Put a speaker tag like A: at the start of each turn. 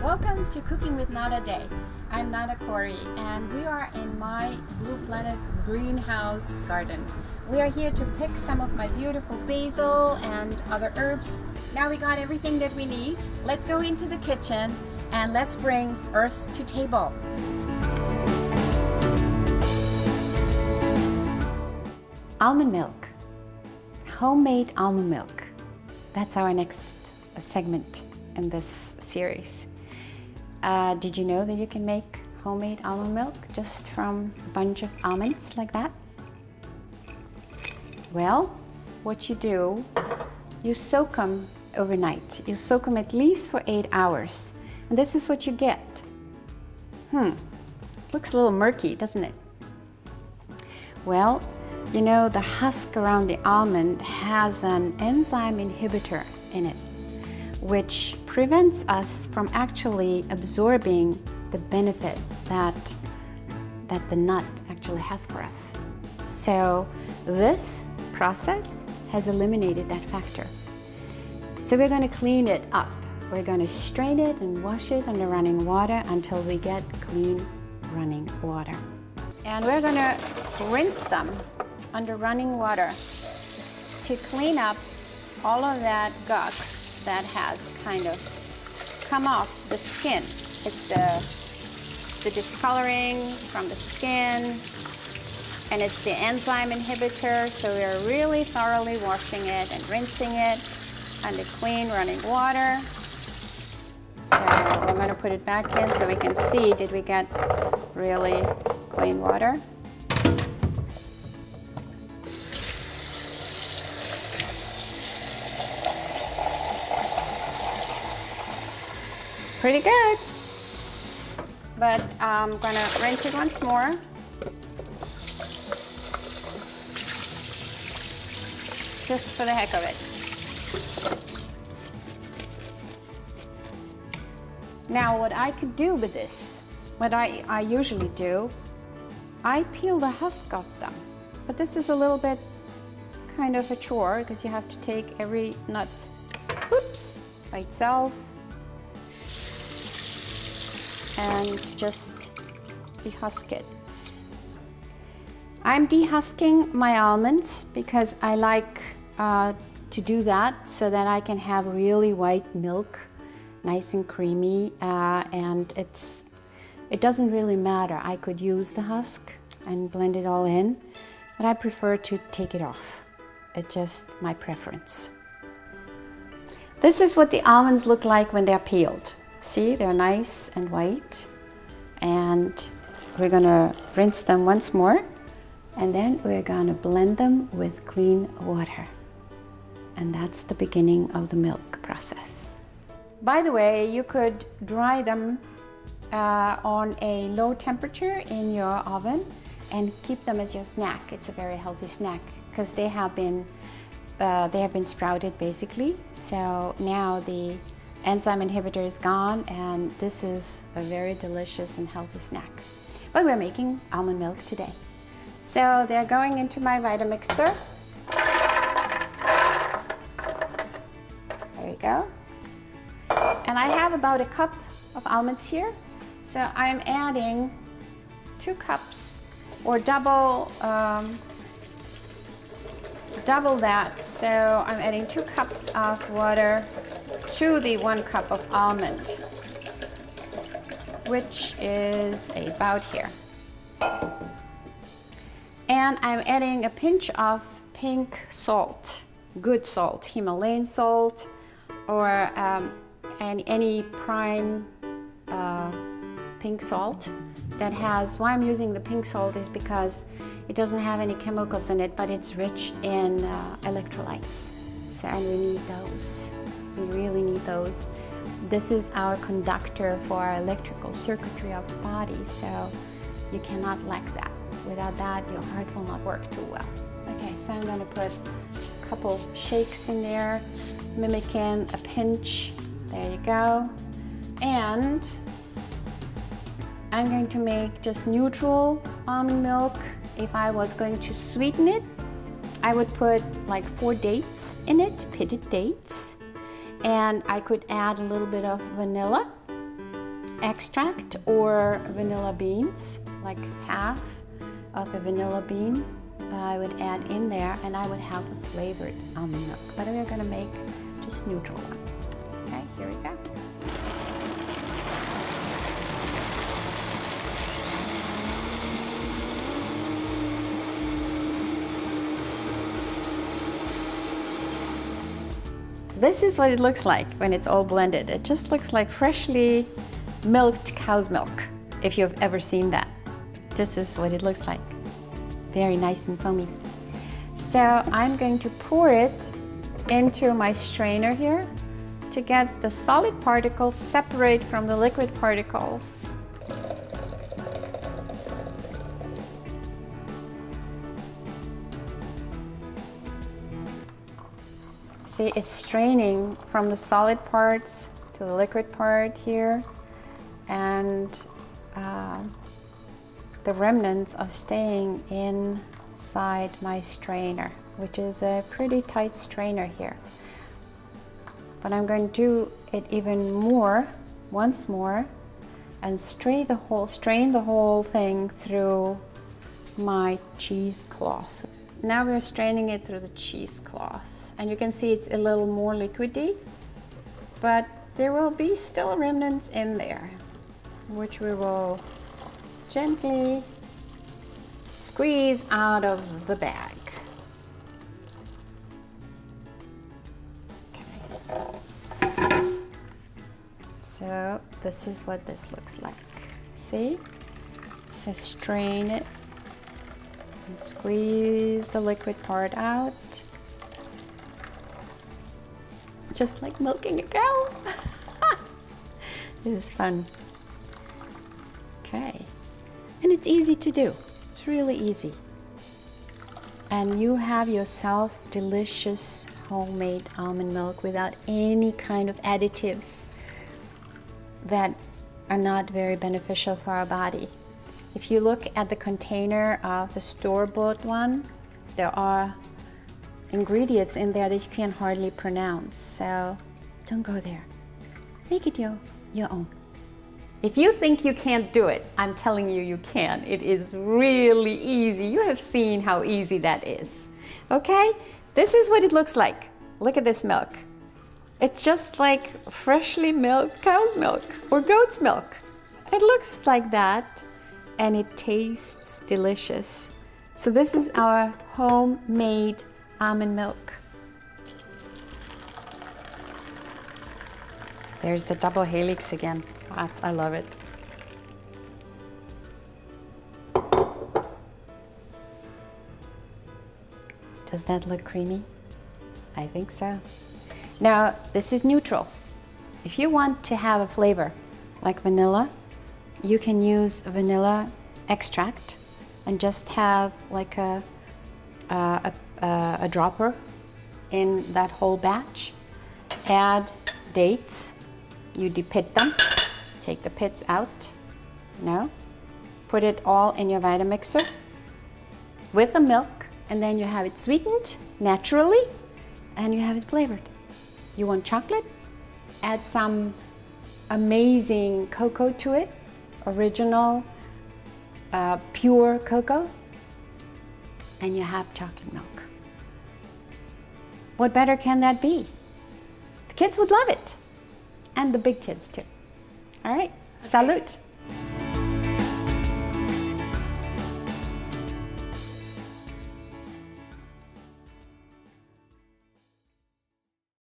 A: Welcome to Cooking with Nada Day. I'm Nada Corey and we are in my Blue Planet greenhouse garden. We are here to pick some of my beautiful basil and other herbs. Now we got everything that we need. Let's go into the kitchen and let's bring earth to table. Almond milk. Homemade almond milk. That's our next segment in this series. Did you know that you can make homemade almond milk just from a bunch of almonds like that? Well, what you do, you soak them overnight. You soak them at least for 8 hours. And this is what you get. Looks a little murky, doesn't it? Well, you know, the husk around the almond has an enzyme inhibitor in it, which prevents us from actually absorbing the benefit that the nut actually has for us. So this process has eliminated that factor. So we're going to clean it up. We're going to strain it and wash it under running water until we get clean running water. And we're going to rinse them under running water to clean up all of that gunk that has kind of come off the skin. It's the discoloring from the skin, and it's the enzyme inhibitor. So we're really thoroughly washing it and rinsing it under clean running water. So we're going to put it back in so we can see, did we get really clean water? Pretty good, but I'm gonna rinse it once more. Just for the heck of it. Now what I could do with this, what I usually do, I peel the husk off them. But this is a little bit kind of a chore because you have to take every nut, by itself. And just dehusk it. I'm dehusking my almonds because I like to do that so that I can have really white milk, nice and creamy, and it doesn't really matter. I could use the husk and blend it all in, but I prefer to take it off. It's just my preference. This is what the almonds look like when they're peeled. See, they're nice and white, and we're gonna rinse them once more, and then we're gonna blend them with clean water. And that's the beginning of the milk process. By the way, you could dry them on a low temperature in your oven and keep them as your snack. It's a very healthy snack because they have been sprouted basically. So now the enzyme inhibitor is gone, and this is a very delicious and healthy snack. But we're making almond milk today. So they're going into my Vitamixer. There you go. And I have about a cup of almonds here. So I'm adding 2 cups or double that. So I'm adding 2 cups of water to the 1 cup of almond, which is about here. And I'm adding a pinch of pink salt, good salt, Himalayan salt, or any prime pink salt that has, why I'm using the pink salt is because it doesn't have any chemicals in it, but it's rich in electrolytes. So, and we need those. We really need those. This is our conductor for our electrical circuitry of the body, so you cannot lack that. Without that, your heart will not work too well. Okay, so I'm going to put a couple shakes in there, mimicking a pinch. There you go. And I'm going to make just neutral almond milk. If I was going to sweeten it, I would put like 4 dates in it, pitted dates. And I could add a little bit of vanilla extract or vanilla beans, like half of a vanilla bean. I would add in there, and I would have the flavored almond milk. But we're gonna make just neutral one. Okay, here we go. This is what it looks like when it's all blended. It just looks like freshly milked cow's milk, if you've ever seen that. This is what it looks like. Very nice and foamy. So I'm going to pour it into my strainer here to get the solid particles separate from the liquid particles. See, it's straining from the solid parts to the liquid part here, and the remnants are staying inside my strainer, which is a pretty tight strainer here. But I'm going to do it even more, once more, and strain the whole thing through my cheesecloth. Now we're straining it through the cheesecloth. And you can see it's a little more liquidy, but there will be still remnants in there, which we will gently squeeze out of the bag. Okay. So this is what this looks like. See? So strain it and squeeze the liquid part out. Just like milking a cow. This is fun. Okay. And it's easy to do. It's really easy. And you have yourself delicious homemade almond milk without any kind of additives that are not very beneficial for our body. If you look at the container of the store-bought one, there are ingredients in there that you can hardly pronounce, so don't go there. Make it your own. If you think you can't do it, I'm telling you, you can. It is really easy. You have seen how easy that is. Okay? This is what it looks like. Look at this milk. It's just like freshly milked cow's milk or goat's milk. It looks like that, and it tastes delicious. So this is our homemade almond milk. There's the double helix again. I love it. Does that look creamy? I think so. Now, this is neutral. If you want to have a flavor like vanilla, you can use vanilla extract and just have like a dropper in that whole batch. Add dates. You depit them. Take the pits out. Put it all in your Vitamixer with the milk, and then you have it sweetened naturally, and you have it flavored. You want chocolate? Add some amazing cocoa to it, original pure cocoa, and you have chocolate milk. What better can that be? The kids would love it, and the big kids too. All right, okay. Salute.